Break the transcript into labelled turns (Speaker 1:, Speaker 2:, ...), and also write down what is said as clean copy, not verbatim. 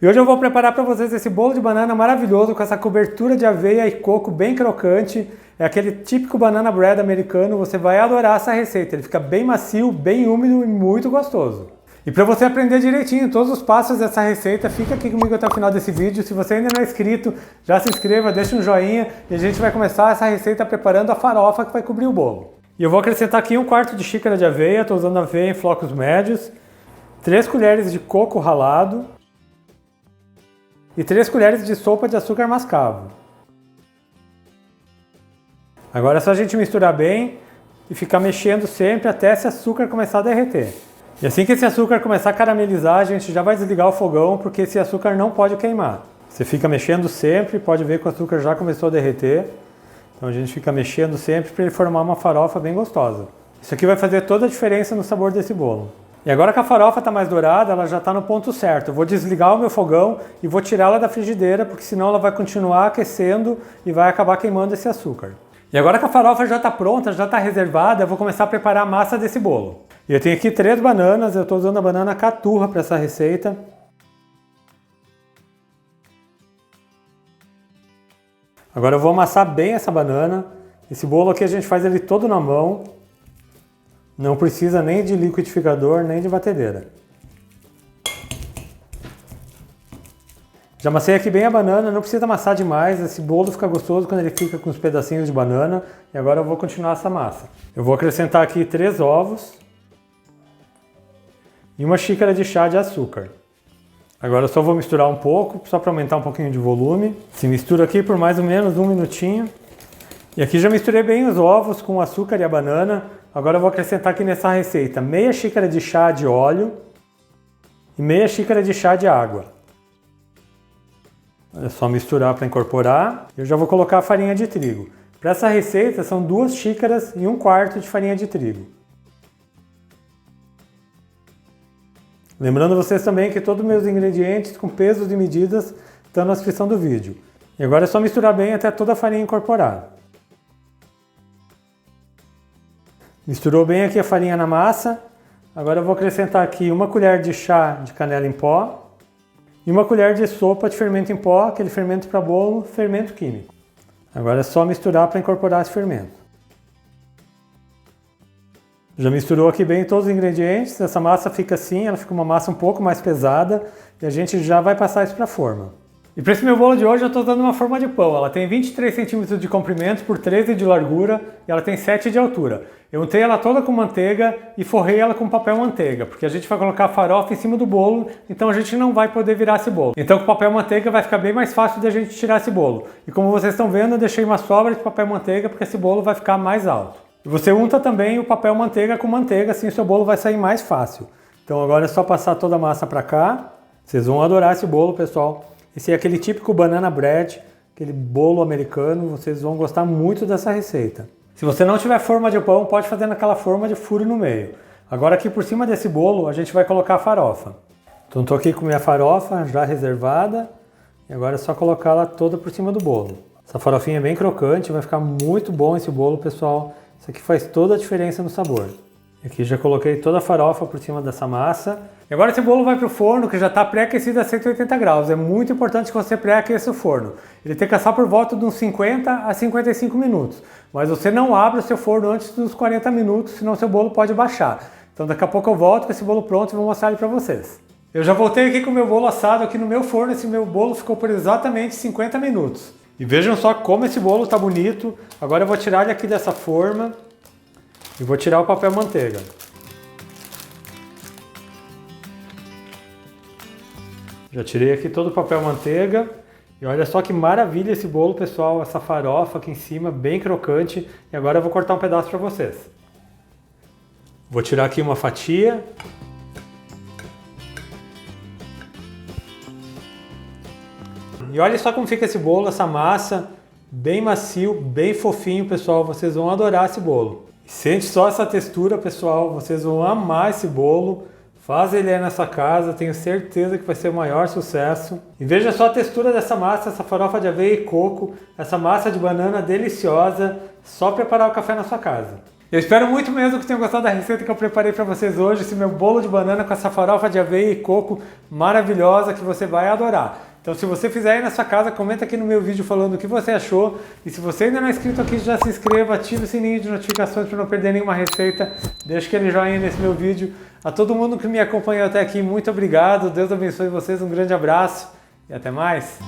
Speaker 1: E hoje eu vou preparar para vocês esse bolo de banana maravilhoso com essa cobertura de aveia e coco bem crocante. É aquele típico banana bread americano, você vai adorar essa receita. Ele fica bem macio, bem úmido e muito gostoso. E para você aprender direitinho todos os passos dessa receita, fica aqui comigo até o final desse vídeo. Se você ainda não é inscrito, já se inscreva, deixa um joinha e a gente vai começar essa receita preparando a farofa que vai cobrir o bolo. E eu vou acrescentar aqui 1/4 de xícara de aveia, estou usando aveia em flocos médios, 3 colheres de coco ralado, e 3 colheres de sopa de açúcar mascavo. Agora é só a gente misturar bem e ficar mexendo sempre até esse açúcar começar a derreter. E assim que esse açúcar começar a caramelizar, a gente já vai desligar o fogão, porque esse açúcar não pode queimar. Você fica mexendo sempre, pode ver que o açúcar já começou a derreter. Então a gente fica mexendo sempre para ele formar uma farofa bem gostosa. Isso aqui vai fazer toda a diferença no sabor desse bolo. E agora que a farofa está mais dourada, ela já está no ponto certo. Eu vou desligar o meu fogão e vou tirá-la da frigideira, porque senão ela vai continuar aquecendo e vai acabar queimando esse açúcar. E agora que a farofa já está pronta, já está reservada, eu vou começar a preparar a massa desse bolo. E eu tenho aqui 3 bananas, eu estou usando a banana caturra para essa receita. Agora eu vou amassar bem essa banana. Esse bolo aqui a gente faz ele todo na mão. Não precisa nem de liquidificador, nem de batedeira. Já amassei aqui bem a banana, não precisa amassar demais. Esse bolo fica gostoso quando ele fica com os pedacinhos de banana. E agora eu vou continuar essa massa. Eu vou acrescentar aqui 3 ovos e 1 xícara de chá de açúcar. Agora eu só vou misturar um pouco, só para aumentar um pouquinho de volume. Se mistura aqui por mais ou menos 1 minutinho. E aqui já misturei bem os ovos com o açúcar e a banana. Agora eu vou acrescentar aqui nessa receita meia xícara de chá de óleo e meia xícara de chá de água. É só misturar para incorporar. Eu já vou colocar a farinha de trigo. Para essa receita são 2 xícaras e 1/4 de farinha de trigo. Lembrando vocês também que todos os meus ingredientes com pesos e medidas estão na descrição do vídeo. E agora é só misturar bem até toda a farinha incorporar. Misturou bem aqui a farinha na massa. Agora eu vou acrescentar aqui 1 colher de chá de canela em pó e 1 colher de sopa de fermento em pó, aquele fermento para bolo, fermento químico. Agora é só misturar para incorporar esse fermento. Já misturou aqui bem todos os ingredientes, essa massa fica assim, ela fica uma massa um pouco mais pesada e a gente já vai passar isso para a forma. E para esse meu bolo de hoje eu estou usando uma forma de pão, ela tem 23 centímetros de comprimento por 13 de largura e ela tem 7 de altura. Eu untei ela toda com manteiga e forrei ela com papel manteiga, porque a gente vai colocar a farofa em cima do bolo, então a gente não vai poder virar esse bolo. Então com papel manteiga vai ficar bem mais fácil de a gente tirar esse bolo. E como vocês estão vendo, eu deixei uma sobra de papel manteiga porque esse bolo vai ficar mais alto. E você unta também o papel manteiga com manteiga, assim o seu bolo vai sair mais fácil. Então agora é só passar toda a massa para cá. Vocês vão adorar esse bolo, pessoal. Esse é aquele típico banana bread, aquele bolo americano, vocês vão gostar muito dessa receita. Se você não tiver forma de pão, pode fazer naquela forma de furo no meio. Agora aqui por cima desse bolo a gente vai colocar a farofa. Então estou aqui com minha farofa já reservada e agora é só colocá-la toda por cima do bolo. Essa farofinha é bem crocante, vai ficar muito bom esse bolo, pessoal. Isso aqui faz toda a diferença no sabor. Aqui já coloquei toda a farofa por cima dessa massa. E agora esse bolo vai para o forno, que já está pré-aquecido a 180 graus. É muito importante que você pré-aqueça o forno. Ele tem que assar por volta de uns 50 a 55 minutos. Mas você não abre o seu forno antes dos 40 minutos, senão seu bolo pode baixar. Então daqui a pouco eu volto com esse bolo pronto e vou mostrar ele para vocês. Eu já voltei aqui com o meu bolo assado aqui no meu forno. Esse meu bolo ficou por exatamente 50 minutos. E vejam só como esse bolo está bonito. Agora eu vou tirar ele aqui dessa forma e vou tirar o papel manteiga. Já tirei aqui todo o papel manteiga. E olha só que maravilha esse bolo, pessoal. Essa farofa aqui em cima, bem crocante. E agora eu vou cortar um pedaço para vocês. Vou tirar aqui uma fatia. E olha só como fica esse bolo, essa massa, bem macio, bem fofinho, pessoal. Vocês vão adorar esse bolo. Sente só essa textura, pessoal. Vocês vão amar esse bolo. Faz ele aí na sua casa, tenho certeza que vai ser o maior sucesso. E veja só a textura dessa massa, essa farofa de aveia e coco, essa massa de banana deliciosa. Só preparar o café na sua casa. Eu espero muito mesmo que tenham gostado da receita que eu preparei para vocês hoje, esse meu bolo de banana com essa farofa de aveia e coco maravilhosa que você vai adorar. Então se você fizer aí na sua casa, comenta aqui no meu vídeo falando o que você achou. E se você ainda não é inscrito aqui, já se inscreva, ative o sininho de notificações para não perder nenhuma receita. Deixa aquele joinha nesse meu vídeo. A todo mundo que me acompanhou até aqui, muito obrigado. Deus abençoe vocês, um grande abraço e até mais.